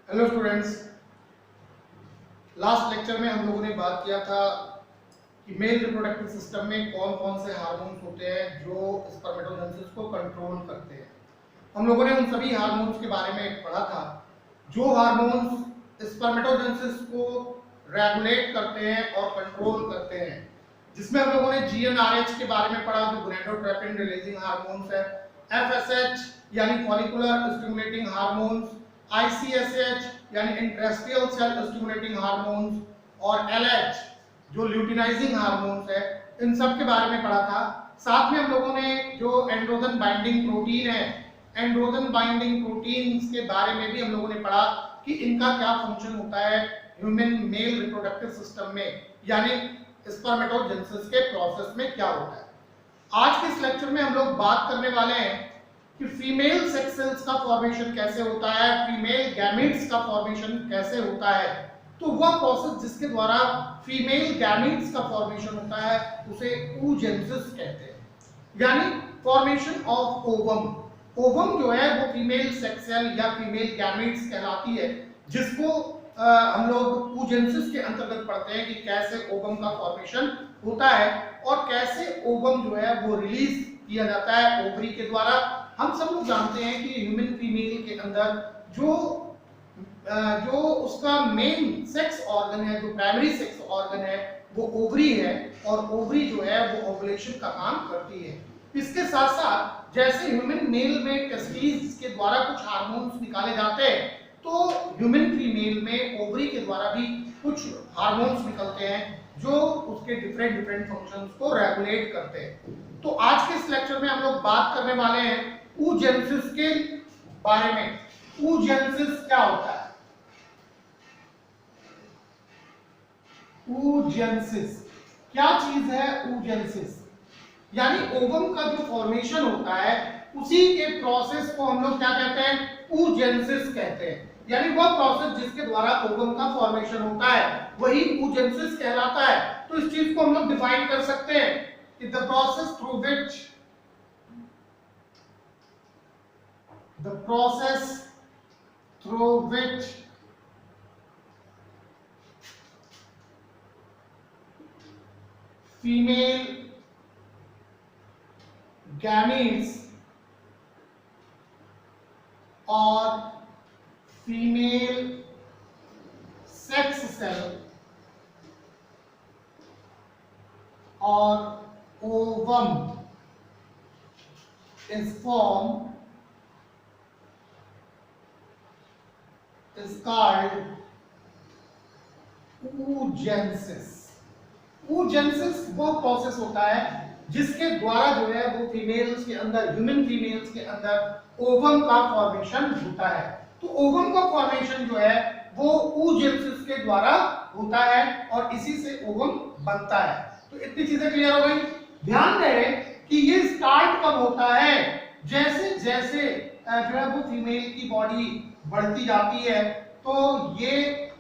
Hello students. Last lecture में हम लोगों ने बात किया था कि मेल रिप्रोडक्टिव सिस्टम में कौन कौन से हार्मोन्स होते हैं जो स्पर्मेटोजेनेसिस को कंट्रोल करते हैं। हम लोगों ने उन सभी हार्मोन्स के बारे में पढ़ा था जो हार्मोन्स स्पर्मेटोजेनेसिस को रेगुलेट करते हैं और कंट्रोल करते हैं, जिसमें हम लोगों ने जीएनआरएच के बारे में पढ़ा जो गोनेडोट्रोपिन रिलीजिंग हार्मोन्स है, एफएसएच यानी फॉलिकुलर स्टिमुलेटिंग हार्मोन्स, आईसीएसएच यानी इंटरेस्ट्रियल सेल स्टिमुलेटिंग हार्मोन्स और एलएच जो ल्यूटिनाइजिंग हार्मोन्स है, इन सब के बारे में पढ़ा था। साथ में हम लोगों ने जो एंड्रोजन बाइंडिंग प्रोटीन है, एंड्रोजन बाइंडिंग प्रोटीन्स के बारे में भी हम लोगों ने पढ़ा कि इनका क्या फंक्शन होता है ह्यूमन मेल रिप्रोडक्टिव सिस्टम में, यानी स्पर्मेटोजेनेसिस के प्रोसेस में क्या होता है। आज के इस लेक्चर में हम लोग बात करने वाले हैं कि फीमेल सेक्स सेल्स का फॉर्मेशन कैसे होता है, फीमेल गैमीट्स का फॉर्मेशन कैसे होता है। तो वह प्रोसेस जिसके द्वारा फीमेल गैमीट्स का फॉर्मेशन होता है उसे oogenesis कहते हैं, यानी फॉर्मेशन ऑफ ओवम। ओवम जो है वो फीमेल सेक्स सेल या फीमेल गैमीट्स कहलाती है, जिसको हम लोग oogenesis के अंतर्गत पढ़ते हैं कि कैसे ओवम का फॉर्मेशन होता है और कैसे ओवम जो है वो रिलीज किया जाता है ओवरी के द्वारा। हम सब लोग जानते हैं कि ह्यूमन फीमेल के अंदर जो उसका मेन सेक्स ऑर्गन है, जो प्राइमरी सेक्स ऑर्गन है वो ओवरी है, और ओवरी जो है वो ओवुलेशन का काम करती है। इसके साथ साथ जैसे ह्यूमन मेल में टेस्टिस के द्वारा कुछ हार्मोन्स निकाले जाते हैं, तो ह्यूमन फीमेल में ओवरी के द्वारा भी कुछ हार्मोन्स निकलते हैं जो उसके डिफरेंट फंक्शंस को रेगुलेट करते हैं। तो आज के इस लेक्चर में हम लोग बात करने वाले हैं oogenesis के बारे में। oogenesis क्या होता है? oogenesis क्या चीज है? oogenesis यानी ओवम का जो फॉर्मेशन होता है उसी के प्रोसेस को हम लोग क्या कहते हैं? oogenesis कहते हैं, यानी वह प्रोसेस जिसके द्वारा ओवम का फॉर्मेशन होता है वही oogenesis कहलाता है। तो इस चीज को हम लोग डिफाइन कर सकते हैं कि the process through which female gametes or female sex cell or ovum is formed is called oogenesis। oogenesis वो प्रोसेस होता है जिसके द्वारा जो है वो फीमेल्स के अंदर, ह्यूमन फीमेल्स के अंदर ओवम का फॉर्मेशन होता है। तो ओवम का फॉर्मेशन जो है वो oogenesis के द्वारा होता है और इसी से ओवम बनता है। तो इतनी चीजें क्लियर हो गई। ध्यान रहे कि ये स्टार्ट कब होता है? जैसे जैसे जो है वो फीमेल की बॉडी बढ़ती जाती है तो ये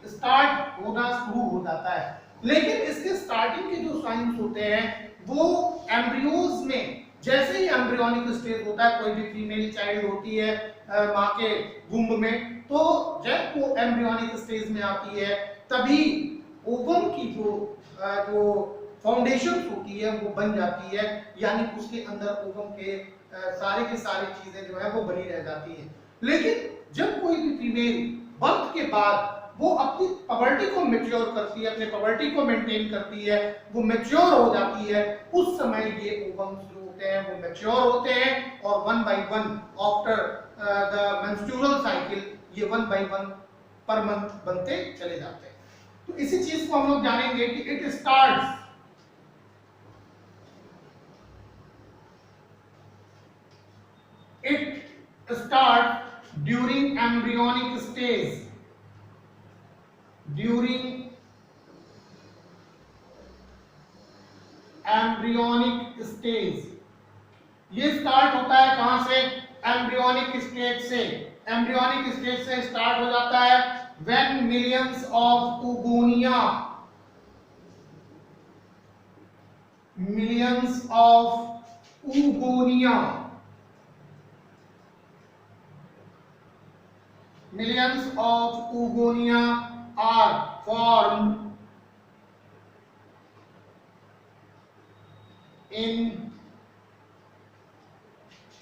स्टार्ट होना शुरू हो जाता है, लेकिन इसके स्टार्टिंग के जो साइंस होते हैं वो एम्ब्रियोज में, जैसे ही एम्ब्रियोनिक स्टेज होता है, कोई भी फीमेल चाइल्ड होती है माँ के वुम्ब में, तो जब वो एम्ब्रियोनिक स्टेज में आती है तभी ओवम की जो फाउंडेशन होती है वो बन जाती है, यानी उसके अंदर ओवम के सारे की सारी चीजें जो है वो बनी रह जाती है। लेकिन जब कोई भी फीमेल बर्थ के बाद वो अपनी पबर्टी को मैच्योर करती है, अपने पबर्टी को मेंटेन करती है, वो मैच्योर हो जाती है, उस समय ये ओवम्स जो होते हैं वो मैच्योर होते हैं और one by one after the menstrual cycle ये one by one per month बनते चले जाते हैं। तो इसी चीज को हम लोग जानेंगे कि it starts during embryonic stage, during embryonic stage। ये स्टार्ट होता है कहां से? एम्ब्रियोनिक स्टेज से। एम्ब्रियोनिक स्टेज से स्टार्ट हो जाता है when millions of oogonia, millions of oogonia millions of oogonia are formed in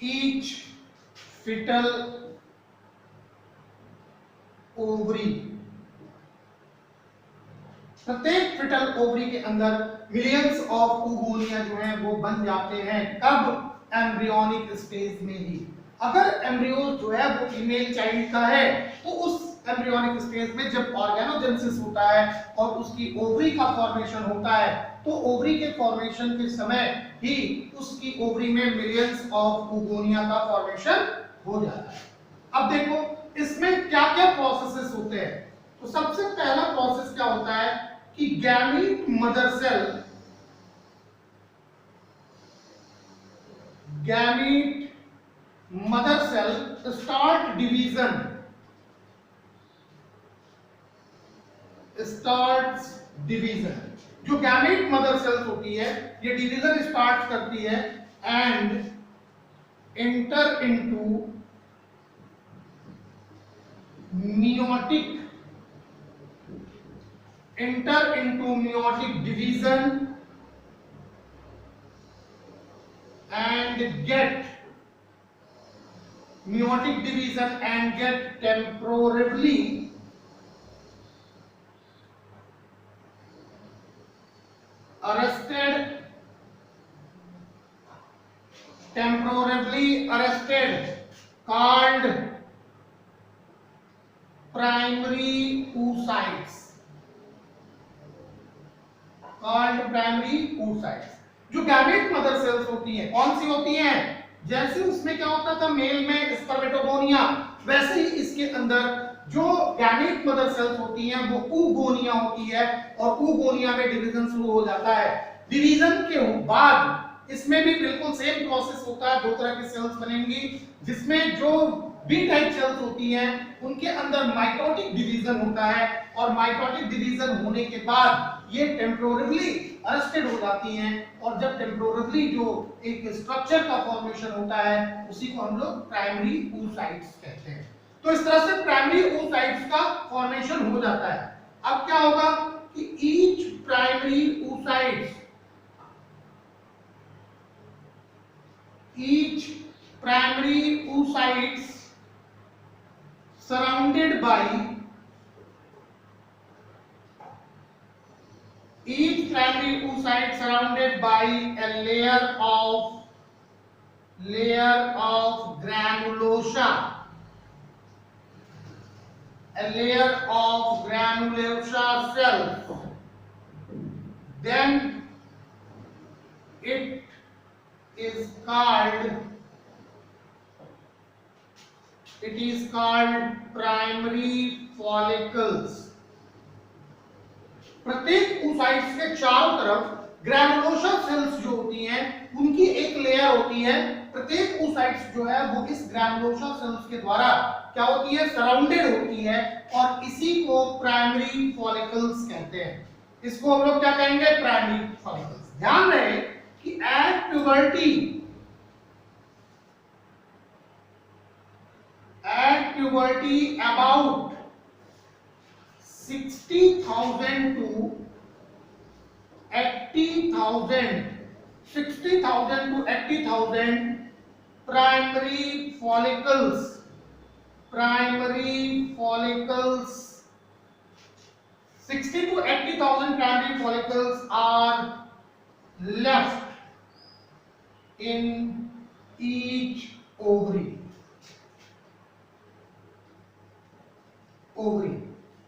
each fetal ovary. प्रत्येक फिटल ओवरी के अंदर मिलियंस ऑफ oogonia जो है वो बन जाते हैं। कब? एम्ब्रियोनिक स्टेज में ही। अगर एम्ब्रियो जो है वो फीमेल चाइल्ड का है तो उस एम्ब्रियोनिक स्टेज में जब ऑर्गेनोजेनेसिस होता है और उसकी ओवरी का फॉर्मेशन होता है तो ओवरी के फॉर्मेशन के समय ही उसकी ओवरी में मिलियंस ऑफ oogonia का फॉर्मेशन हो जाता है। अब देखो इसमें क्या क्या प्रोसेसेस होते हैं। तो सबसे पहला प्रोसेस क्या होता है कि gamete mother cell start division. जो गैमीट मदर सेल्स होती है ये डिवीजन स्टार्ट करती है and enter into meiotic division and get temporarily arrested called primary oocytes। जो गैमेट मदर सेल्स होती हैं कौन सी होती हैं? जैसे उसमें क्या होता था मेल में स्पर्मेटोगोनिया, वैसे ही इसके अंदर जो गैमेट मदर सेल्स होती हैं वो oogonia होती है और oogonia में डिवीजन शुरू हो जाता है। डिवीजन के बाद इसमें भी बिल्कुल सेम प्रोसेस होता है। दो तरह की सेल्स बनेंगी जिसमें जो बी टाइप सेल्स होती हैं उनके अंदर माइटोटिक डिवीजन होता है और माइटोटिक डिवीजन होने के बाद ये टेम्पोररीली अरेस्टेड हो जाती हैं और जब टेम्पोररीली जो एक स्ट्रक्चर का फॉर्मेशन होता है उसी को हम लोग प्राइमरी oocytes कहते हैं। तो इस तरह से प्राइमरी oocytes का फॉर्मेशन हो जाता है। अब क्या होगा कि each primary oocytes surrounded by a layer of granulosa cells. Then it is called primary follicles। प्रत्येक oocytes के चारों तरफ ग्रैनुलोसा सेल्स जो होती हैं उनकी एक लेयर होती है। प्रत्येक oocytes जो है वो इस ग्रैनुलोसा सेल्स के द्वारा क्या होती है? सराउंडेड होती है और इसी को प्राइमरी फॉलिकल्स कहते हैं। इसको हम लोग क्या कहेंगे? Primary follicles. ध्यान रहे कि at puberty about 60,000 to 80,000 primary follicles 60 to 80,000 primary follicles are left in each ovary।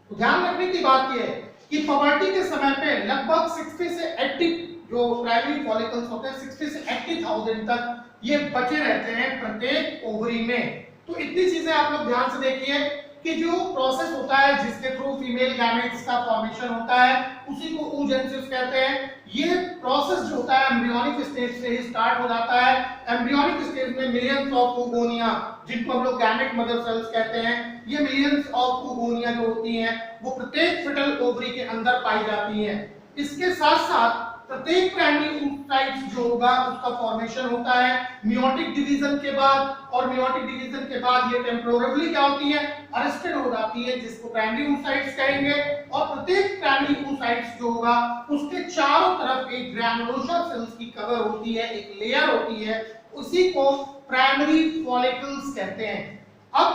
तो ध्यान रखने की बात यह है कि प्यूबर्टी के समय पे लगभग 60 से 80 जो प्राइमरी फॉलिकल्स होते हैं 60 से 80,000 तक ये बचे रहते हैं प्रत्येक ओवरी में। तो इतनी चीजें आप लोग ध्यान से देखिए कि जो प्रोसेस होता है जिसके थ्रू फीमेल गैमेट्स का फॉर्मेशन होता है उसी को oogenesis कहते हैं। ये प्रोसेस जो होता है एम्ब्रियोनिक स्टेज से ही स्टार्ट हो जाता है। एम्ब्रियोनिक स्टेज में मिलियंस ऑफ oogonia जिनको हम लोग गैमेट मदर सेल्स कहते हैं, ये मिलियंस ऑफ oogonia जो होती हैं वो प्रत्येक फिटल ओवरी के अंदर पाई जाती हैं। इसके साथ साथ प्रत्येक प्राइमरी oocytes जो होगा उसका फॉर्मेशन होता है मियोटिक डिवीजन के बाद, और मियोटिक डिवीजन के बाद ये टेम्पोरली क्या होती है, अरेस्टेड हो जाती है, जिसको प्राइमरी oocytes कहेंगे। और प्रत्येक प्राइमरी oocytes जो होगा उसके चारों तरफ एक ग्रैनुलोसा सेल्स की कवर होती है, एक लेयर होती है, उसी को प्राइमरी फॉलिकल्स कहते हैं। अब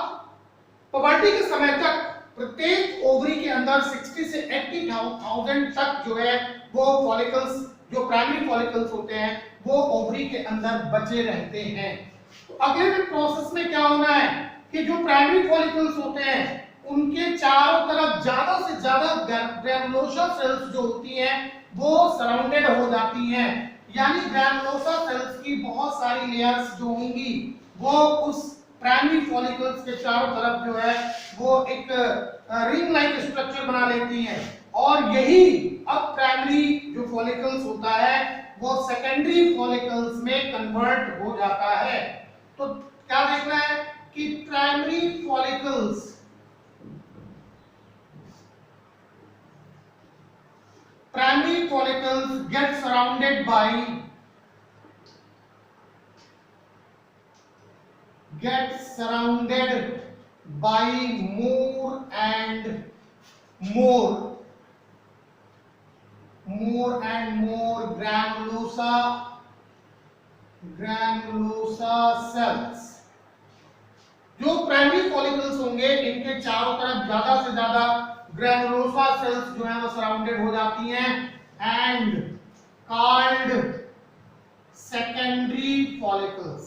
प्यूबर्टी के समय तक प्रत्येक ओवरी के अंदर 60 से 80,000 तक जो है वो फॉलिकल्स, जो प्राइमरी फॉलिकल्स होते हैं वो ओवरी के अंदर बचे रहते हैं। तो अगले प्रोसेस में क्या होना है कि जो प्राइमरी फॉलिकल्स होते हैं उनके चारों तरफ ज्यादा से ज्यादा ग्रैनुलोसा सेल्स जो होती हैं वो सराउंडेड हो जाती हैं, यानी ग्रैनुलोसा सेल्स की बहुत सारी लेयर्स जो होंगी वो उस प्राइमरी फॉलिकल्स के चारों तरफ जो है वो एक रिंग लाइक स्ट्रक्चर बना लेती हैं, और यही अब प्राइमरी जो फॉलिकल्स होता है वो सेकेंडरी फॉलिकल्स में कन्वर्ट हो जाता है। तो क्या देखना है कि primary follicles get surrounded by more and more granulosa cells। जो प्राइमरी फॉलिकल्स होंगे इनके चारों तरफ ज्यादा से ज्यादा ग्रैनुलोसा सेल्स जो है वो सराउंडेड हो जाती हैं एंड कॉल्ड सेकेंडरी फॉलिकल्स।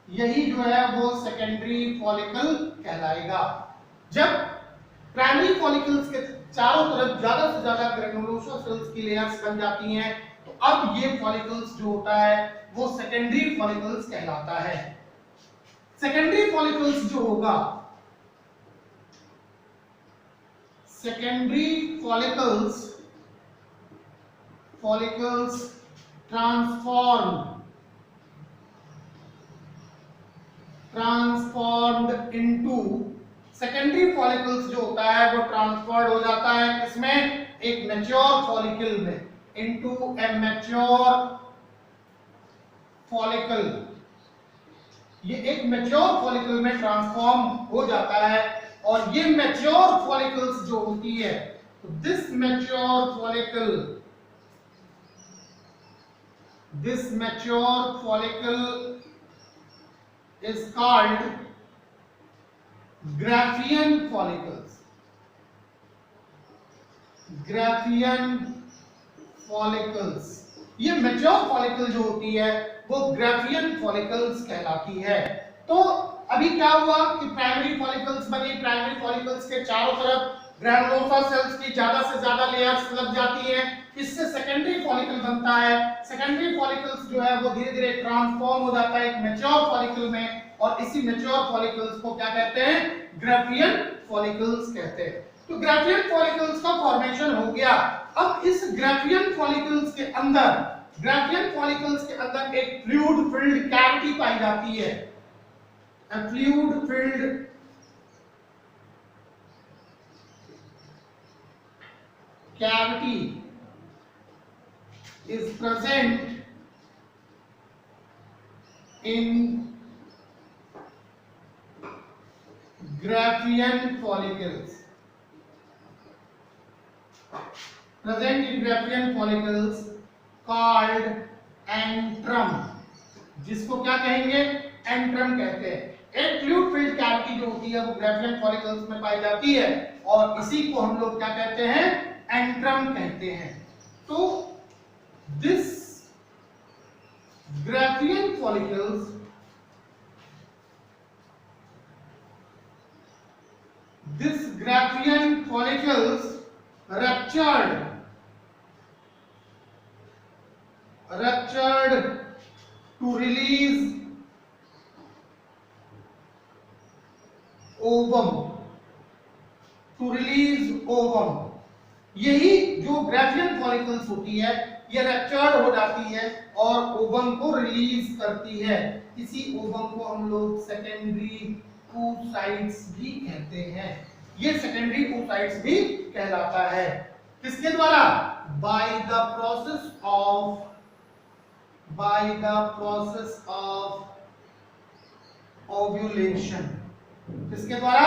यही जो है वो सेकेंडरी फॉलिकल कहलाएगा। जब प्राइमरी फॉलिकल्स के चारों तरफ ज्यादा से ज्यादा ग्रैनुलोसा सेल्स की लेयर्स बन जाती हैं तो अब ये फॉलिकल्स जो होता है वो सेकेंडरी फॉलिकल्स कहलाता है। सेकेंडरी फॉलिकल्स जो होगा, secondary follicles transformed into, secondary follicles जो होता है वो ट्रांसफॉर्ड हो जाता है इसमें एक मैच्योर फॉलिकल में, इनटू ए मैच्योर फॉलिकल। ये एक मैच्योर फॉलिकल में ट्रांसफॉर्म हो जाता है, और ये मैच्योर फॉलिकल्स जो होती है तो this mature follicle is called Graafian follicles। ये मैच्योर फॉलिकल जो होती है वो ग्राफियन फॉलिकल्स कहलाती है। तो अभी क्या हुआ कि प्राइमरी फॉलिकल्स बनी, प्राइमरी फॉलिकल्स के चारों तरफ ग्रैनुलोसा सेल्स की ज्यादा से ज्यादा लेयर्स लग जाती हैं, इससे सेकेंडरी फॉलिकल बनता है। सेकेंडरी फॉलिकल्स जो है वो धीरे धीरे ट्रांसफॉर्म हो जाता है एक मैच्योर फॉलिकल में, और इसी मैच्योर फॉलिकल्स को क्या कहते हैं, ग्राफियन फॉलिकल्स कहते हैं। तो ग्राफियन फॉलिकल्स का फॉर्मेशन हो गया। अब इस ग्राफियन फॉलिकल्स के अंदर एक फ्लूइड फिल्ड कैविटी पाई जाती है। A fluid filled cavity is present in Graafian follicles। called antrum, जिसको क्या कहेंगे, एंट्रम कहते हैं। एक फ्लूइड फिल्ड कैविटी जो होती है वो ग्राफियन फॉलिकल्स में पाई जाती है, और इसी को हम लोग क्या कहते हैं, एंट्रम कहते हैं। तो this Graafian follicles ruptured to release ovum। यही जो ग्राफियन फॉलिकल्स होती है ये रप्चर्ड हो जाती है और ओवम को रिलीज करती है। इसी ओवम को हम लोग सेकेंडरी oocytes भी कहते हैं। ये सेकेंडरी oocytes भी कहलाता है। किसके द्वारा? By the process of ovulation. किसके द्वारा?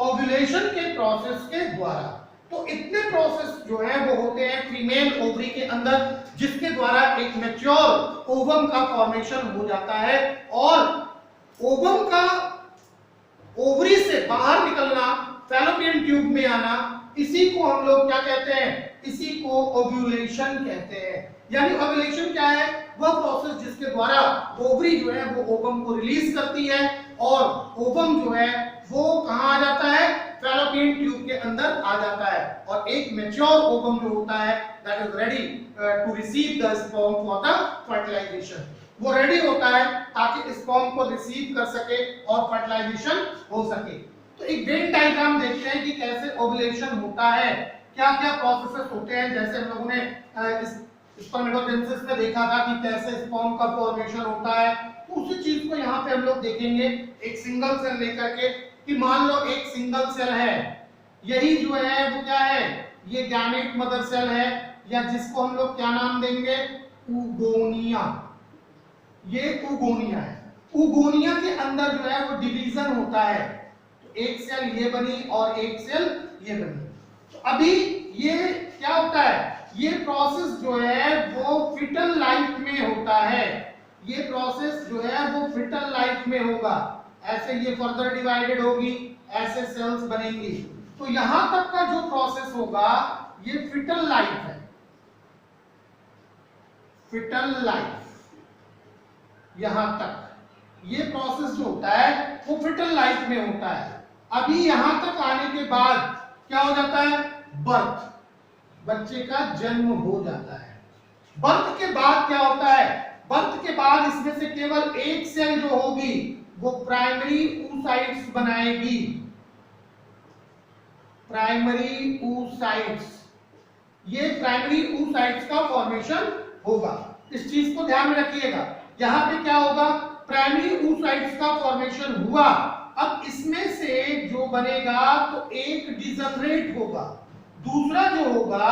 ओव्यूलेशन के प्रोसेस के द्वारा। तो इतने प्रोसेस जो है वो होते हैं फीमेल ओवरी के अंदर, जिसके द्वारा एक मैच्योर ओवम का फॉर्मेशन हो जाता है। और ओवम का ओवरी से बाहर निकलना, फैलोपियन ट्यूब में आना, इसी को हम लोग क्या कहते हैं? इसी को ओव्यूलेशन कहते हैं। यानी ओव्यूलेशन क्या है? वह प्रोसेस जिसके द्वारा ओवरी जो है वो ओवम को रिलीज करती है और ओवम जो है वो कहां आ जाता है? फैलोपियन ट्यूब के अंदर आ जाता है। और एक मैच्योर ओवम जो होता है that is ready to receive the sperm for the fertilization. वो रेडी होता है ताकि स्पर्म को रिसीव कर सके और फर्टिलाइजेशन हो सके। तो एक वेन डायग्राम देखते हैं कि कैसे ओव्यूलेशन होता है, क्या क्या प्रोसेसेस होते हैं। जैसे हम लोगों ने स्पर्मेटोजेनेसिस में देखा था कि कैसे स्पर्म का फॉर्मेशन होता है, तो उसी चीज को यहाँ पे हम लोग देखेंगे एक सिंगल सेल लेकर के। कि मान लो एक सिंगल सेल है, यही जो है वो क्या है? ये गैमेट मदर सेल है, या जिसको हम लोग क्या नाम देंगे? ऊगोनिया। ये ऊगोनिया है। ऊगोनिया के अंदर जो है वो डिवीजन होता है, तो एक सेल ये बनी और एक सेल ये बनी। तो अभी ये क्या होता है? ये प्रोसेस जो है वो फिटल लाइफ में होता है। ये प्रोसेस जो है वो फिटल लाइफ में होगा। ऐसे ये फर्दर डिवाइडेड होगी, ऐसे सेल्स बनेंगी। तो यहां तक का जो प्रोसेस होगा ये फिटल लाइफ है। फिटल लाइफ यहां तक ये प्रोसेस जो होता है वो फिटल लाइफ में होता है। अभी यहां तक आने के बाद क्या हो जाता है? बर्थ, बच्चे का जन्म हो जाता है। बर्थ के बाद क्या होता है? बर्थ के बाद इसमें से केवल एक सेल जो होगी वो प्राइमरी oocytes बनाएगी। प्राइमरी oocytes, ये प्राइमरी oocytes का फॉर्मेशन होगा। इस चीज को ध्यान में रखिएगा। यहां पे क्या होगा? प्राइमरी oocytes का फॉर्मेशन हुआ। अब इसमें से जो बनेगा तो एक डिजनरेट होगा, दूसरा जो होगा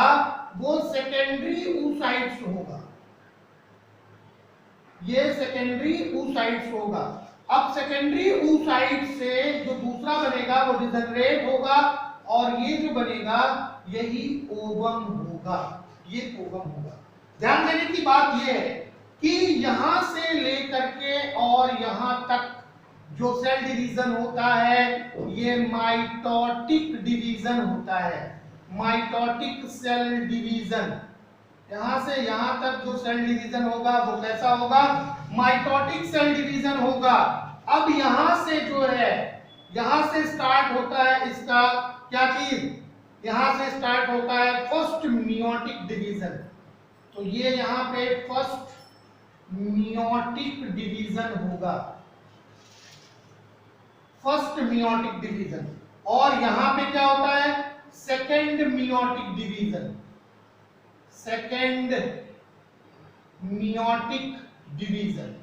वो सेकेंडरी oocytes होगा। ये सेकेंडरी oocytes होगा। अब सेकेंडरी oocytes से जो दूसरा बनेगा वो डिजनरेट होगा और ये जो बनेगा यही ओवम होगा। ये ओवम होगा। ध्यान देने की बात यह है कि यहां से लेकर के और यहां तक जो सेल डिवीजन होता है ये माइटोटिक डिवीजन होता है। माइटोटिक सेल डिवीजन, यहां से यहां तक जो सेल डिवीजन होगा वो कैसा होगा? माइटोटिक सेल डिवीजन होगा। अब यहां से जो है, यहां से स्टार्ट होता है इसका क्या चीज? यहां से स्टार्ट होता है फर्स्ट मियोटिक डिवीजन। तो ये यहां पे फर्स्ट मियोटिक डिवीजन होगा, फर्स्ट मियोटिक डिवीजन। और यहां पे क्या होता है? Second meiotic division, second meiotic division.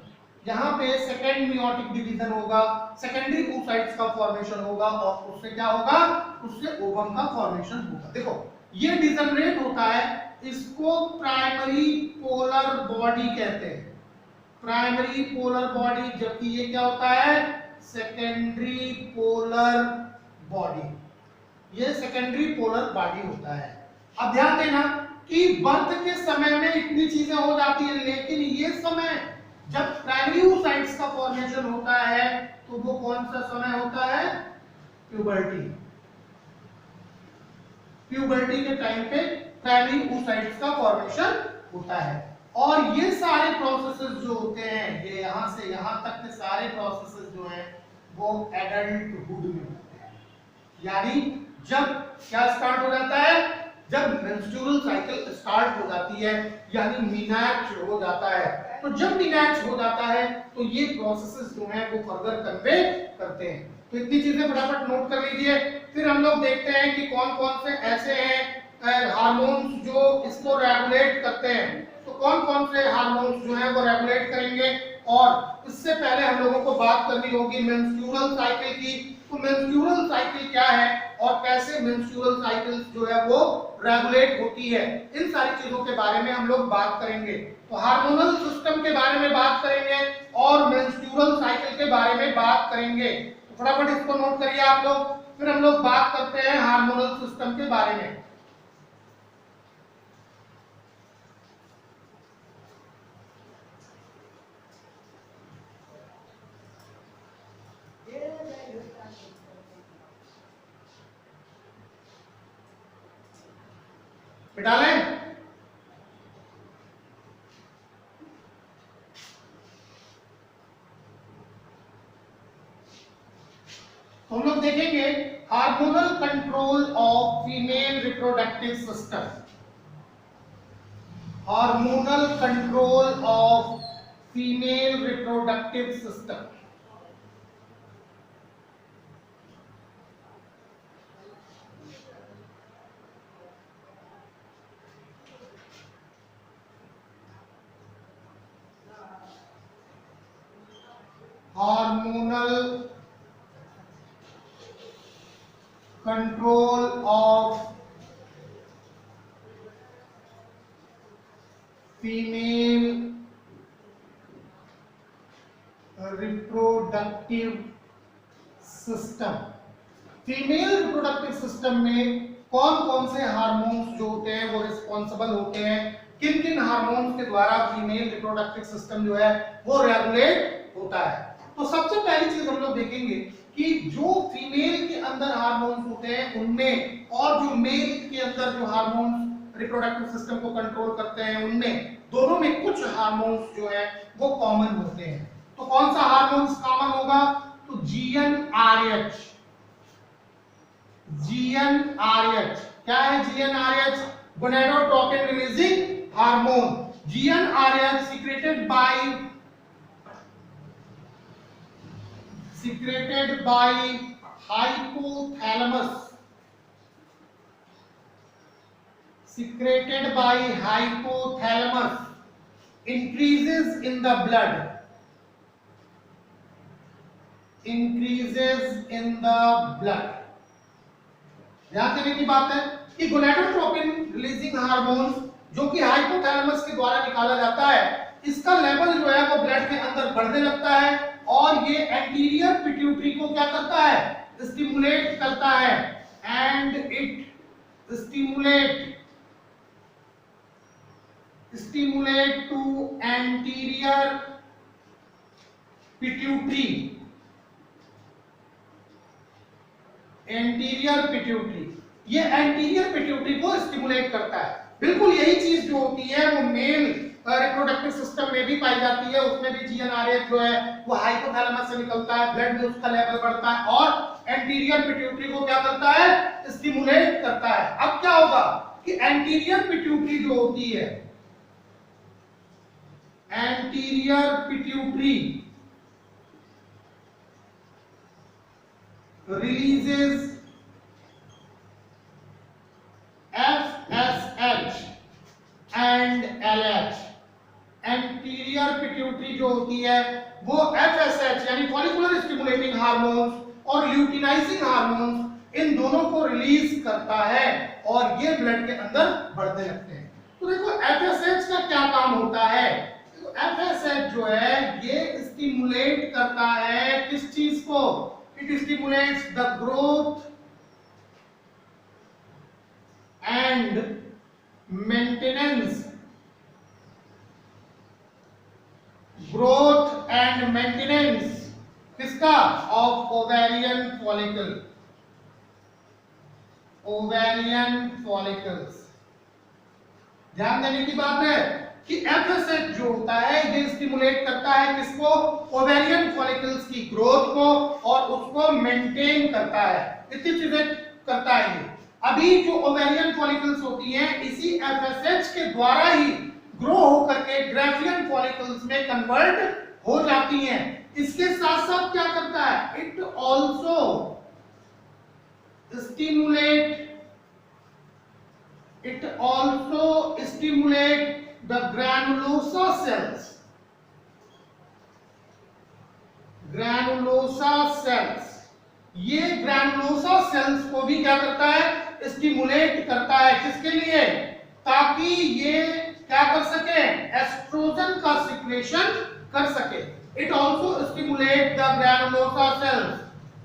यहां पे सेकेंड मियोटिक डिवीजन होगा, सेकेंडरी oocytes का फॉर्मेशन होगा और उससे क्या होगा? उससे ओवम का फॉर्मेशन होगा। देखो ये डिजनरेट होता है, इसको प्राइमरी पोलर बॉडी कहते हैं। प्राइमरी पोलर बॉडी, जबकि ये क्या होता है? Secondary polar body. ये सेकेंडरी पोलर बॉडी होता है। अब ध्यान देना कि बर्थ के समय में इतनी चीजें हो जाती है, लेकिन ये समय जब प्राइमरी oocytes का फॉर्मेशन होता है तो वो कौन सा समय होता है? प्यूबर्टी। प्यूबर्टी के टाइम पे प्राइमरी oocytes का फॉर्मेशन होता है। और ये सारे प्रोसेसेस जो होते हैं, ये यहां से यहां तक के सारे प्रोसेसेस जो हैं वो एडल्टहुड में होते हैं। यानी जब क्या स्टार्ट हो जाता है? जब मेंस्ट्रुअल साइकिल स्टार्ट हो जाती है, यानी मीनाक्स हो जाता है। तो जब मीनाक्स हो जाता है तो ये प्रोसेसेस जो हैं वो फर्दर कन्वे करते हैं। तो इतनी चीजें फटाफट नोट कर लीजिए। फिर हम लोग देखते हैं कि कौन कौन से ऐसे हैं हार्मोन्स जो इसको रेगुलेट करते हैं। तो कौन कौन से हार्मोन्स जो हैं वो रेगुलेट करेंगे। और इससे पहले हम लोगों को बात करनी होगी मेंस्ट्रुअल साइकिल की। तो मेंस्ट्रुअल साइकिल क्या है और कैसे मेंस्ट्रुअल साइकिल साइकिल्स जो है वो रेगुलेट होती है। इन सारी चीजों के बारे में हम लोग बात करेंगे। तो हार्मोनल सिस्टम के बारे में बात करेंगे और मेंस्ट्रुअल साइकिल के बारे में बात करेंगे। तो फटाफट इसको नोट करिए आप लोग, फिर हम लोग बात करते हैं हार्मोनल सिस्टम के बारे में। बिठा लें। हम लोग देखेंगे hormonal control of female reproductive system. Hormonal control of female reproductive system. Hormonal control of female reproductive system. Female reproductive system में कौन कौन से हार्मोन्स जो होते हैं वो रिस्पॉन्सिबल होते हैं, किन किन हार्मोन्स के द्वारा फीमेल रिप्रोडक्टिव सिस्टम जो है वो रेगुलेट होता है। तो सबसे पहली चीज हम लोग देखेंगे कि जो फीमेल के अंदर हार्मोन्स होते हैं उनमें और जो मेल के अंदर जो हार्मोन्स रिप्रोडक्टिव सिस्टम को कंट्रोल करते हैं उनमें दोनों में कुछ हार्मोन्स जो है वो कॉमन होते हैं। तो कौन सा हार्मोन्स कॉमन होगा? तो GnRH। GnRH क्या है? GnRH gonadotropin releasing hormone. GnRH secreted by hypothalamus, secreted by hypothalamus, increases in the blood, increases in the blood। ध्यान देने की बात है कि गोनेडोट्रोपिन रिलीजिंग हार्मोन्स जो कि हाइपोथैलेमस के द्वारा निकाला जाता है, इसका लेवल जो है वो ब्लड के अंदर बढ़ने लगता है और ये एंटीरियर पिट्यूटरी को क्या करता है? स्टिमुलेट करता है। And it stimulate to anterior pituitary. Anterior pituitary, ये एंटीरियर पिट्यूटरी को स्टिमुलेट करता है। बिल्कुल यही चीज जो होती है वो मेल रिप्रोडक्टिव सिस्टम में भी पाई जाती है। उसमें भी GnRH जो है वो हाइपोथैलेमस से निकलता है, ब्लड में उसका लेवल बढ़ता है और एंटीरियर पिट्यूटरी को क्या करता है? स्टिमुलेट करता है। अब क्या होगा कि एंटीरियर पिट्यूटरी जो होती है, anterior pituitary releases FSH and LH। Anterior pituitary जो होती है वो FSH यानी फॉलिकुलर स्टिमुलेटिंग हार्मोन्स और ल्यूटिनाइजिंग हार्मोन्स इन दोनों को रिलीज करता है और ये ब्लड के अंदर बढ़ने लगते हैं। तो देखो FSH का क्या काम होता है? तो FSH जो है ये स्टिमुलेट करता है किस चीज को? It stimulates the growth and maintenance किसका? of ovarian follicles। ध्यान देने की बात है कि FSH जो होता है ये स्टिमुलेट करता है किसको? ओवेरियन फॉलिकल्स की ग्रोथ को और उसको मेंटेन करता है। इतनी चीजें करता है ये। अभी जो ओवेरियन फॉलिकल्स होती हैं इसी FSH के द्वारा ही ग्रो होकर के ग्राफियन फॉलिकल्स में कन्वर्ट हो जाती हैं। इसके साथ साथ क्या करता है? It also stimulate the granulosa cells। ये ग्रैनुलोसा सेल्स को भी क्या करता है? स्टिमुलेट करता है, किसके लिए? ताकि ये क्या कर सके, एस्ट्रोजन का सिक्रेशन कर सके। It also stimulate the granulosa cells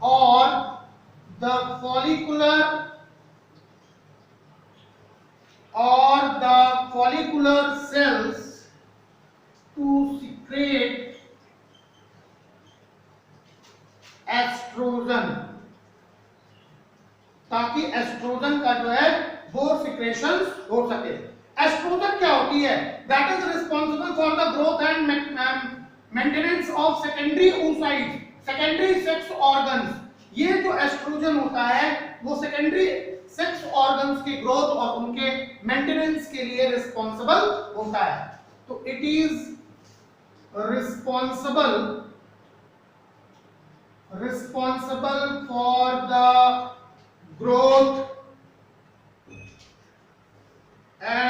और the follicular cells to secrete oestrogen, ताकि एस्ट्रोजन का जो है वो सिक्रेशन हो सके। एस्ट्रोजन क्या होती है? That is responsible for the growth and maintenance of secondary oocytes, secondary sex organs. ये जो एस्ट्रोजन होता है वो सेकेंडरी सेक्स ऑर्गन्स की ग्रोथ और उनके मेंटेनेंस के लिए रिस्पॉन्सिबल होता है। तो it is responsible for the growth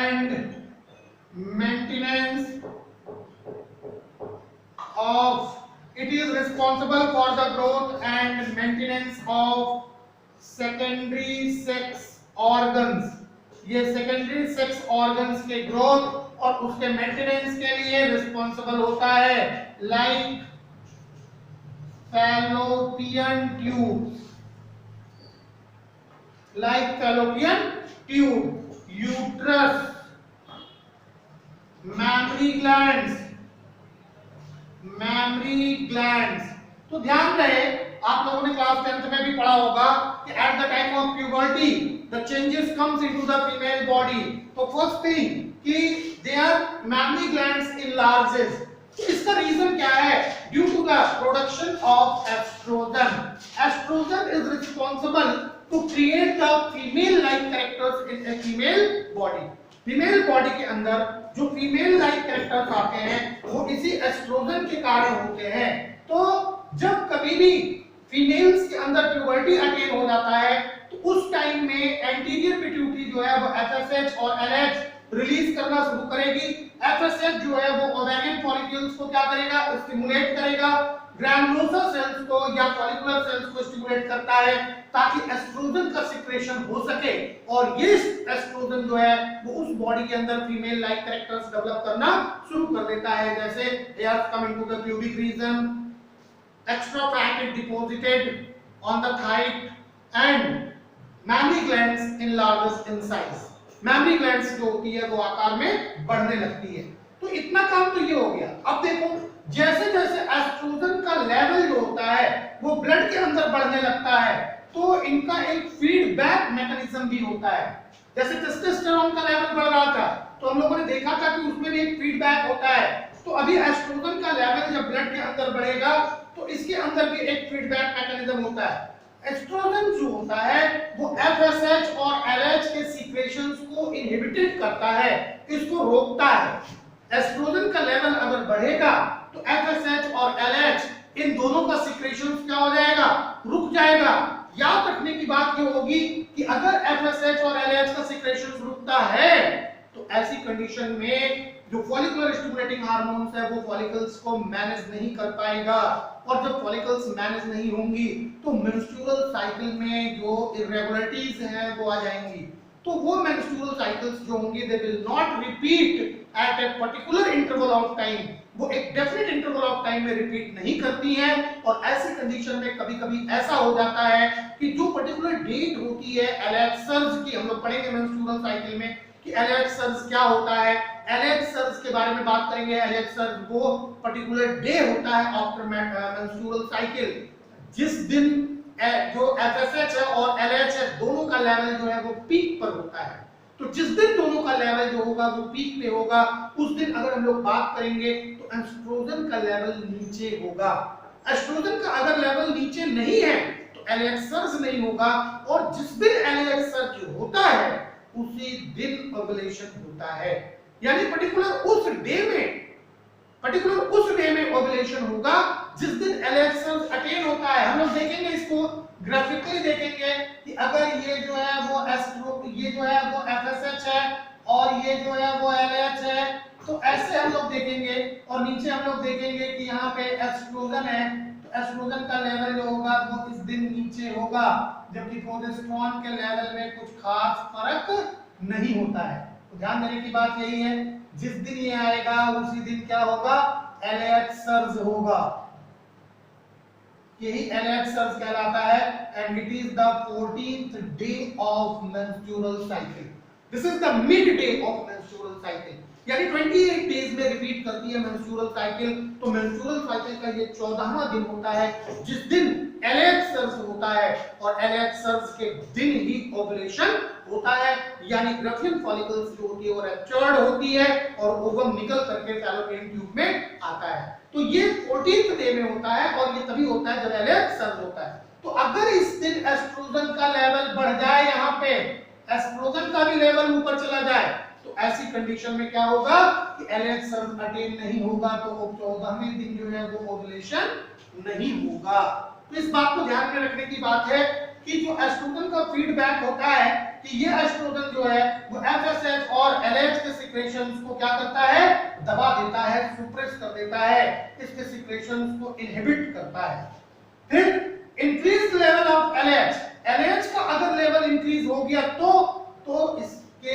and maintenance of secondary sex organs। ये सेकेंडरी सेक्स ऑर्गन्स के ग्रोथ और उसके मेंटेनेंस के लिए रिस्पॉन्सिबल होता है। Like fallopian tube, uterus, mammary glands। तो ध्यान रहे, आप लोगों ने क्लास 10th में भी पढ़ा होगा कि at the time of puberty the changes comes into the female body. तो फर्स्ट थिंग कि देयर mammary glands enlarges। इसका रीजन क्या है? Due to the production of estrogen. Estrogen is responsible to create the female like characters in a female body. Female body के अंदर जो female like characters आते हैं वो इसी एस्ट्रोजन के कारण होते हैं। तो जब कभी भी फीमेल्स के अंदर प्यूबर्टी अटेन हो जाता है तो उस टाइम में एंटीरियर पिट्यूटरी जो है वो एफएसएच और एलएच रिलीज करना शुरू करेगी। एफएसएच जो है वो ओवेरियन फॉलिकल्स को क्या करेगा? स्टिमुलेट करेगा। ग्रैनुलोसा सेल्स को या फॉलिकुलर सेल्स को स्टिमुलेट करता है ताकि एस्ट्रोजन का सिक्रेशन हो सके और ये एस्ट्रोजन जो है वो उस बॉडी के अंदर फीमेल लाइक कैरेक्टर्स डेवलप करना शुरू कर देता है। जैसे hairs come into the pubic region, extra fat is deposited on the thigh and mammary glands enlarges in size। mammary glands जो होती है वो आकार में बढ़ने लगती है। तो इतना काम तो ये हो गया। अब देखो जैसे जैसे एस्ट्रोजन का लेवल जो होता है वो ब्लड के अंदर बढ़ने लगता है तो इनका एक फीडबैक मैकेनिज्म भी होता है। जैसे टेस्टोस्टेरोन का लेवल बढ़ रहा था तो हम लोगों ने देखा था कि उसमें भी एक फीडबैक होता है। तो अभी एस्ट्रोजन का लेवल जब ब्लड के अंदर बढ़ेगा तो इसके अंदर भी एक फीडबैक मैकेनिज्म होता है। एस्ट्रोजन जो होता है वो एफएसएच और एलएच के सीक्रेशंस को इनहिबिटेड करता है, इसको रोकता है। एस्ट्रोजन का लेवल अगर बढ़ेगा तो एफएसएच और एलएच इन दोनों का सीक्रेशंस क्या हो जाएगा? रुक जाएगा। याद रखने की बात ये होगी कि अगर एफएसएच और एलएच का सीक्रेशंस रुकता है तो ऐसी कंडीशन में जो फॉलिकुलर स्टिमुलेटिंग हार्मोन्स है वो फॉलिकल्स को मैनेज नहीं कर पाएगा और जब फॉलिकल्स मैनेज नहीं होंगी तो मेंस्ट्रुअल साइकिल में जो इरेगुलरिटीज हैं वो आ जाएंगी। तो वो मेंस्ट्रुअल साइकिल्स जो होंगी they will not repeat at a particular interval of time, वो एक डेफिनेट इंटरवल ऑफ टाइम में रिपीट नहीं करती हैं। और ऐसी कंडीशन में कभी-कभी ऐसा हो जाता है कि जो पर्टिकुलर डेट होती है एलएच सर्ज की, हम लोग पढ़ेंगे मेंस्ट्रुअल साइकिल में कि एलएच सर्ज क्या होता है। एलएच सर्ज के बारे में बात करेंगे। एलएच सर्ज वो पर्टिकुलर डे होता है आफ्टर मेंस्ट्रुअल साइकिल जिस दिन जो एफएसएच है और एलएच है दोनों का लेवल जो है वो पीक पर होता है। तो जिस दिन दोनों का लेवल जो होगा वो पीक पे होगा उस दिन अगर हम लोग बात करेंगे तो एस्ट्रोजन का लेवल नीचे होगा। एस्ट्रोजन का अगर लेवल नीचे नहीं है तो एलएच सर्ज नहीं होगा और जिस दिन एलएच सर्ज होता है उसी दिन ओव्यूलेशन होता है। यानी पर्टिकुलर उस डे में ओव्यूलेशन होगा जिस दिन एलएच सर्ज अटेन होता है। हम लोग देखेंगे इसको ग्राफिकली देखेंगे कि अगर ये जो है वो एफएसएच है और ये जो है वो एलएच है तो ऐसे हम लोग देखेंगे और नीचे हम लोग देखेंगे कि यहाँ पे एस्ट्रोजन है। तो एस्ट्रोजन का लेवल जो होगा वो इस दिन नीचे होगा, जबकि प्रोजेस्टेरोन के लेवल में कुछ खास फर्क नहीं होता है। तो ध्यान देने की बात यही है, जिस दिन ये आएगा उसी दिन क्या होगा, LH सर्ज होगा। यही LH सर्ज कहलाता है, and it is the 14th day of menstrual cycle. This is the mid day of menstrual cycle, यानी 28 डेज में रिपीट करती है मेंस्ट्रुअल साइकिल। तो मेंस्ट्रुअल साइकिल का ये 14वां दिन होता है जिस दिन LH सर्ज होता है, और LH सर्ज के दिन ही ओव्यूलेशन होता है, यानी ग्राफियन फॉलिकल्स जो होती है वो रैप्चर्ड होती है और ओवम निकल करके फैलोपियन ट्यूब में आता है। तो ये 14th डे में होता है, और ये तभी होता है जब LH सर्ज होता है। तो अगर इस दिन एस्ट्रोजन का लेवल बढ़ जाए, यहाँ पे एस्ट्रोजन का भी लेवल ऊपर चला जाए, तो ऐसी कंडीशन में क्या होगा कि LH सर्ज अटेन नहीं होगा, तो 14वें दिन जो है वो ओव्यूलेशन नहीं होगा। तो इस बात को ध्यान में रखने की बात है कि जो एस्ट्रोजन का फीडबैक होता है कि ये एस्ट्रोजन जो है वो FSH और LH के सिक्रेशंस को क्या करता है, दबा देता है, सुप्रेस कर देता है, इसके सिक्रेशंस को इनहिबिट करता है। फिर इंक्रीज लेवल ऑफ LH का अगर लेवल इंक्रीज हो गया तो इसके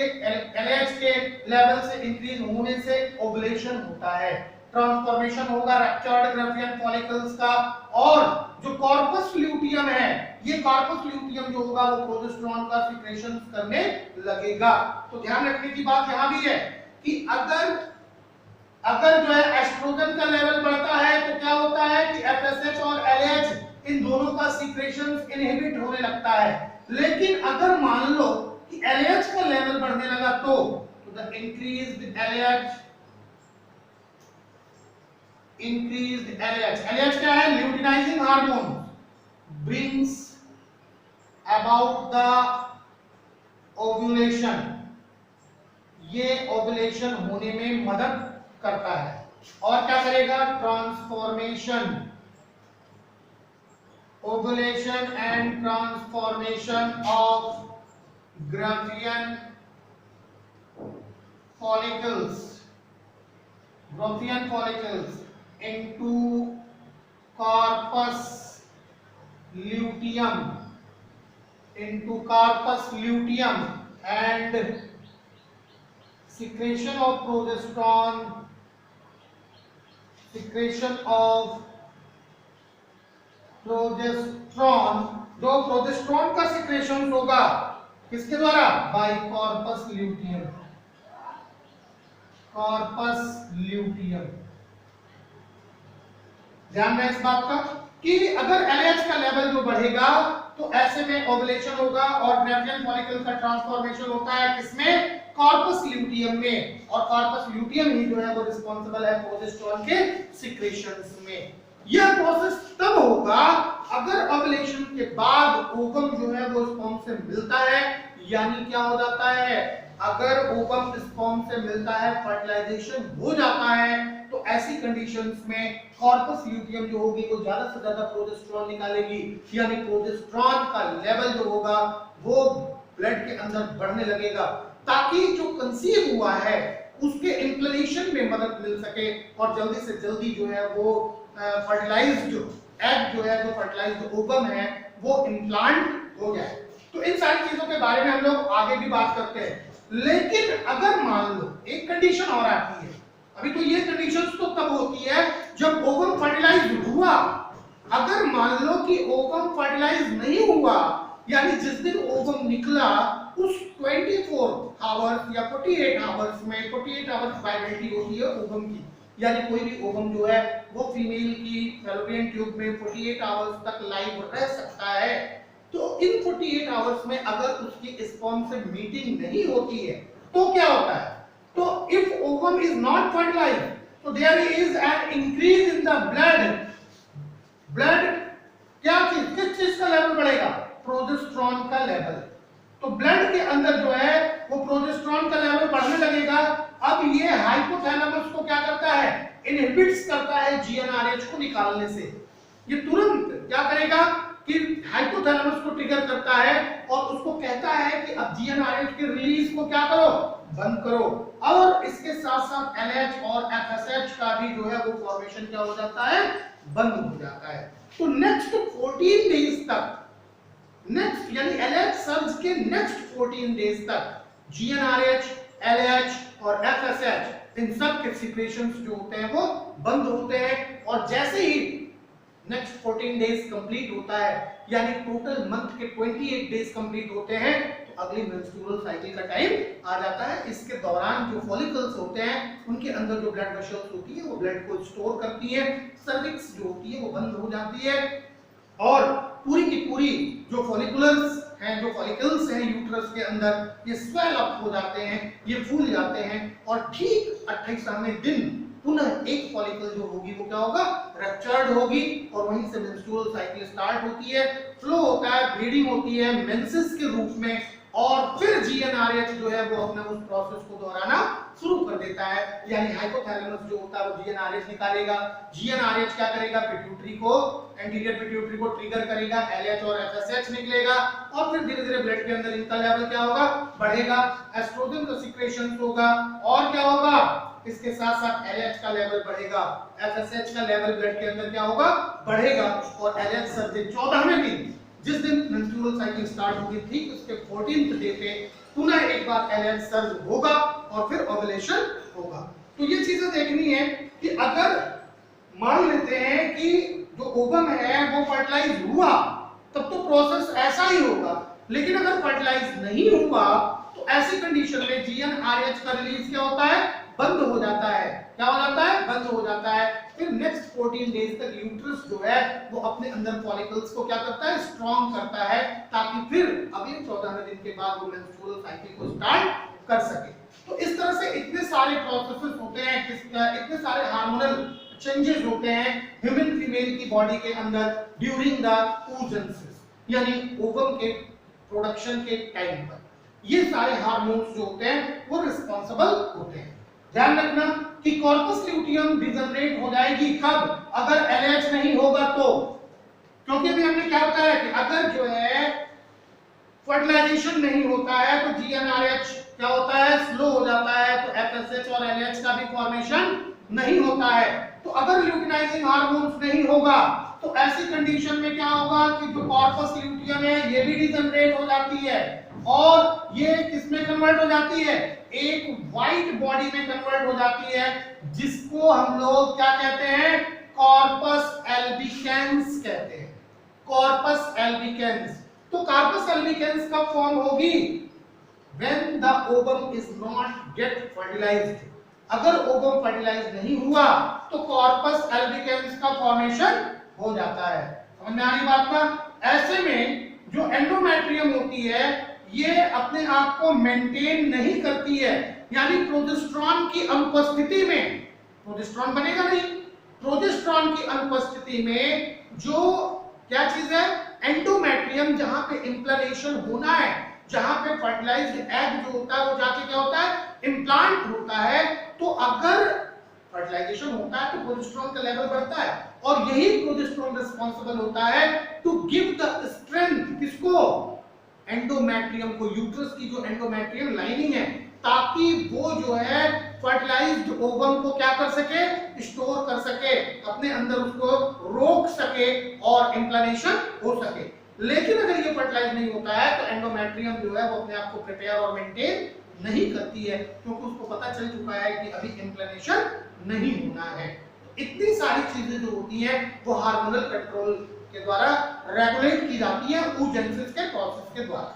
LH के लेवल से इंक्रीज होने से ओव्यूलेशन होता है, ट्रांसफॉर्मेशन होगा रैप्चर्ड ग्राफियन फॉलिकल्स का, और जो कॉर्पस ल्यूटियम है, ये कॉर्पस ल्यूटियम जो होगा वो प्रोजेस्टेरोन का सिक्रेशन करने लगेगा। तो ध्यान रखने की बात यहां भी है कि अगर जो है एस्ट्रोजन का लेवल बढ़ता है तो क्या होता है कि FSH और LH इन दोनों का सिक्रेशन इनहिबिट होने लगता है। लेकिन अगर मान लो कि LH का लेवल बढ़ने लगा तो द इंक्रीज्ड LH क्या है, luteinizing hormone brings about the ovulation, ये ओव्यूलेशन होने में मदद करता है। और क्या करेगा, transformation, ovulation and transformation of Graafian follicles into corpus luteum, and secretion of progesterone, जो प्रोजेस्टेरोन का सिक्रेशन होगा किसके द्वारा, बाय कॉर्पस ल्यूटियम। ध्यान में इस बात का कि अगर LH का लेवल जो बढ़ेगा तो ऐसे में ओव्यूलेशन होगा और ग्राफियन फॉलिकल का ट्रांसफॉर्मेशन होता है किसमें, कॉर्पस ल्यूटियम में, और कॉर्पस ल्यूटियम ही जो है वो रिस्पांसिबल है प्रोजेस्टेरोन के सिक्रेशंस में। यह प्रोसेस तब होगा अगर ओव्यूलेशन के बाद ओवम जो है वो स्पर्म से मिलता है, यानी क्या हो जाता है, अगर ओवम स्पर्म से मिलता है, फर्टिलाइजेशन हो जाता है, तो ऐसी कंडीशंस में कॉर्पस ल्यूटियम जो होगी वो ज्यादा से ज्यादा प्रोजेस्टेरोन निकालेगी, यानी प्रोजेस्टेरोन का लेवल जो होगा वो ब्लड के अंदर बढ़ने लगेगा, ताकि जो कंसीव हुआ है उसके इंप्लांटेशन में मदद मिल सके और जल्दी से जल्दी जो है वो फर्टिलाइज्ड एग जो है, जो फर्टिलाइज्ड ओवम है वो इम्प्लांट हो जाए। तो इन सारी चीजों के बारे में हम लोग आगे भी बात करते हैं। लेकिन अगर मान लो एक कंडीशन और आती है, अभी तो ये कंडीशंस तो तब होती है जब ओवम फर्टिलाइज हुआ। अगर मान लो कि ओवम फर्टिलाइज नहीं हुआ, यानी जिस दिन ओवम निकला उस 24 आवर्स या 48 आवर्स में, 48 आवर्स वाइबिलिटी होती है ओवम की, यानी कोई भी ओवम जो है वो फीमेल की फैलोपियन ट्यूब में 48 आवर्स तक लाइव रह सकता है। तो इन 48 आवर्स में अगर उसकी स्पर्म से मीटिंग नहीं होती है तो क्या होता है, तो if ovum is not fertilised तो there is an increase in the blood क्या चीज, किस चीज का लेवल बढ़ेगा, प्रोजेस्टेरोन का लेवल। तो ब्लड के अंदर जो है वो प्रोजेस्टेरोन का लेवल बढ़ने लगेगा। अब ये हाइपोथैलेमस को क्या करता है, इनहिबिट्स करता है GnRH को निकालने से। ये तुरंत क्या करेगा कि हाइपोथैलेमस को ट्रिगर करता है और उसको कहता है कि अब GnRH के रिलीज को क्या करो, बंद करो। और इसके साथ साथ LH और FSH का भी जो है वो फॉर्मेशन क्या हो जाता है, बंद हो जाता है। तो नेक्स्ट 14 डेज तक, नेक्स्ट यानी एलएच सर्ज के नेक्स्ट 14 डेज तक जीएनआरएच, एलएच और एफएसएच इन सब के सिक्रेशंस जो होते हैं वो बंद होते हैं। और जैसे ही नेक्स्ट 14 डेज कंप्लीट होता है, यानी टोटल मंथ के 28 डेज कंप्लीट होते हैं, तो अगली मेंस्ट्रुअल साइकिल का टाइम आ जाता है। इसके दौरान जो फॉलिकल्स होते हैं उनके अंदर जो ब्लड वेसल्स होती है वो ब्लड को स्टोर करती है, सर्विक्स जो होती है वो बंद हो जाती है और पूरी की पूरी जो फॉलिकुलर्स हैं, जो फॉलिकल्स हैं यूट्रस के अंदर, ये स्वेल अप हो जाते हैं, ये फूल जाते हैं और ठीक 28वें दिन पुनः एक फॉलिकल जो होगी वो क्या होगा, रप्चर्ड होगी और वहीं से मेंस्ट्रुअल साइकिल स्टार्ट होती है, फ्लो होता है, ब्लीडिंग होती है मेंसेस के रूप में और फिर जीएनआरएच जो है वो अपना उस प्रोसेस को दोहराना शुरू कर देता है। यानी हाइपोथैलेमस जो होता है वो जीएनआरएच निकालेगा, जीएनआरएच क्या करेगा, पिट्यूटरी को, एंटीरियर पिट्यूटरी को ट्रिगर करेगा, एलएच और एफएसएच निकलेगा और फिर धीरे धीरे ब्लड के अंदर इनका लेवल क्या होगा, बढ़ेगा, एस्ट्रोजन का सीक्रेशन होगा और क्या होगा, इसके साथ साथ एलएच का लेवल बढ़ेगा, एफएसएच का लेवल ब्लड के अंदर क्या होगा, बढ़ेगा और एलएच सर्ज 14वें दिन जिस दिन मेंस्ट्रुअल साइकिल स्टार्ट होगी ठीक उसके 14th डे पे पुनः एक बार एलएच सर्ज होगा और फिर ओवुलेशन होगा। तो ये चीजें देखनी है कि अगर मान लेते हैं कि जो ओवम है वो फर्टिलाइज हुआ तब तो प्रोसेस ऐसा ही होगा, लेकिन अगर फर्टिलाइज नहीं हुआ तो ऐसी कंडीशन में जीएनआरएच का रिलीज क्या होता है, बंद हो जाता है। क्या हो जाता है, बंद हो जाता है। फिर नेक्स्ट 14 डेज तक यूट्रस जो है वो अपने अंदर फॉलिकल्स को क्या करता है, स्ट्रॉन्ग करता है ताकि फिर अगले 14वें दिन के बाद वो मेंस्ट्रुअल साइकिल को स्टार्ट कर सके। तो इस तरह से इतने सारे प्रोसेसेस होते हैं, इतने सारे हार्मोनल चेंजेस होते हैं ह्यूमन फीमेल की बॉडी के अंदर ड्यूरिंग द oogenesis, यानी ओवम के प्रोडक्शन के टाइम पर ये सारे हार्मोन्स जो होते हैं वो रिस्पांसिबल होते हैं। ध्यान रखना कि कॉर्पस ल्यूटियम डिजनरेट हो जाएगी कब, अगर एलएच नहीं होगा तो, क्योंकि अभी हमने क्या बताया कि अगर जो है फर्टिलाइजेशन नहीं होता है तो जीएनआरएच क्या होता है, स्लो हो जाता है, तो एफएसएच और एलएच का भी फॉर्मेशन नहीं होता है। तो अगर ल्यूटिनाइजिंग हार्मोन्स नहीं होगा तो ऐसी कंडीशन में क्या होगा कि जो कॉर्पस ल्यूटियम है ये भी डिजनरेट हो जाती है और ये किसमें कन्वर्ट हो जाती है, एक व्हाइट बॉडी में कन्वर्ट हो जाती है जिसको हम लोग क्या कहते हैं, कॉर्पस एल्बिकेंस कहते हैं, कॉर्पस एल्बिकेंस। तो कॉर्पस एल्बिकेंस कब फॉर्म होगी, when the ovum is not get fertilized, अगर ओवम फर्टिलाइज नहीं हुआ तो कॉर्पस एल्बिकेंस का फॉर्मेशन हो जाता है। समझ में आ रही बात ना। ऐसे में जो एंडोमेट्रियम होती है ये अपने आप को मेंटेन नहीं करती है, यानी प्रोजेस्टेरॉन की अनुपस्थिति में, प्रोजेस्टेरॉन बनेगा नहीं, प्रोजेस्टेरॉन की अनुपस्थिति में जो क्या चीज है, एंडोमेट्रियम, जहां पे इंप्लांटेशन होना है, जहां पे फर्टिलाइज्ड एग जो होता है वो जाके क्या होता है, इम्प्लांट होता है। तो अगर फर्टिलाइजेशन होता है तो प्रोजेस्टेरॉन का लेवल बढ़ता है और यही प्रोजेस्टेरॉन रिस्पांसिबल होता है टू गिव द स्ट्रेंथ, किसको, एंडोमेट्रियम को, यूट्रस की जो एंडोमेट्रियम लाइनिंग है, ताकि वो जो है फर्टिलाइज्ड ओवम को क्या कर सके, स्टोर कर सके, अपने अंदर उसको रोक सके और इम्प्लांटेशन हो सके। लेकिन अगर ये फर्टिलाइज नहीं होता है तो एंडोमेट्रियम जो है वो अपने आप को प्रिपेयर और मेंटेन नहीं करती है, क्योंकि उसको पता चल चुका है कि अभी इम्प्लांटेशन नहीं होना है। इतनी सारी चीजें जो होती हैं वो हार्मोनल कंट्रोल के द्वारा रेगुलेट की जाती है oogenesis के प्रोसेस के द्वारा।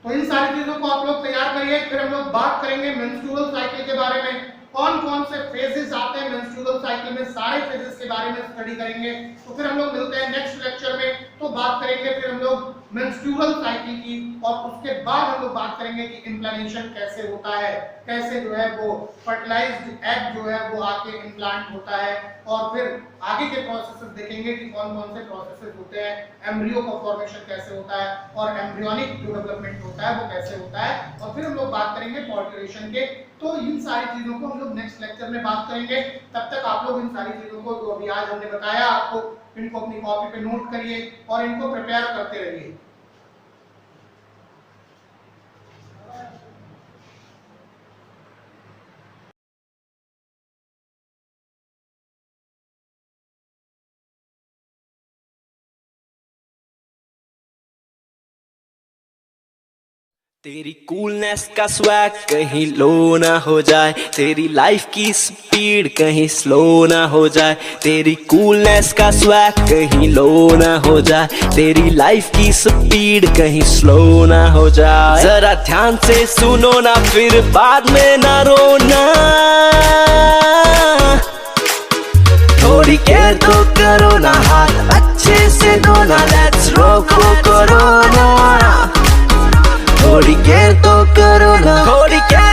तो इन सारी चीजों को आप लोग तैयार करिए। फिर हम लोग बात करेंगे मेंस्ट्रुअल साइकिल के बारे में, कौन कौन से फेजेस आते हैं मेंस्ट्रुअल साइकिल में, सारे फेजेस के बारे में स्टडी करेंगे। तो फिर हम लोग मिलते हैं नेक्स्ट लेक्चर में, तो बात करेंगे फिर हम लोग मेंस्ट्रुअल साइकिल की और उसके बाद हम लोग बात करेंगे कि इम्प्लांटेशन कैसे होता है, कैसे जो है वो फर्टिलाइज्ड एग जो है वो आके इम्प्लांट होता है और फिर आगे के प्रोसेसेस देखेंगे कि कौन कौन से प्रोसेसेस होते हैं, एम्ब्रियो का फॉर्मेशन कैसे होता है और एम्ब्रियोनिक जो डेवलपमेंट होता है वो कैसे होता है, और फिर हम लोग बात करेंगे पार्टुलेशन के। तो इन सारी चीजों को हम लोग नेक्स्ट लेक्चर में बात करेंगे। तब तक आप लोग इन सारी चीजों को जो अभी आज हमने बताया आपको, इनको अपनी कॉपी पे नोट करिए और इनको प्रिपेयर करते रहिए। तेरी कूलनेस का स्वैग कहीं लो ना हो जाए, तेरी लाइफ की स्पीड कहीं स्लो ना हो जाए। तेरी कूलनेस का स्वैग कहीं लो ना हो जाए, तेरी लाइफ की स्पीड कहीं स्लो ना हो जाए। जरा ध्यान से सुनो ना, फिर बाद में ना रोना। थोड़ी केयर तो करो ना, हाथ अच्छे से धोना। लेट्स रोको कोरोना, थोड़ी केयर तो करो ना, थोड़ी केयर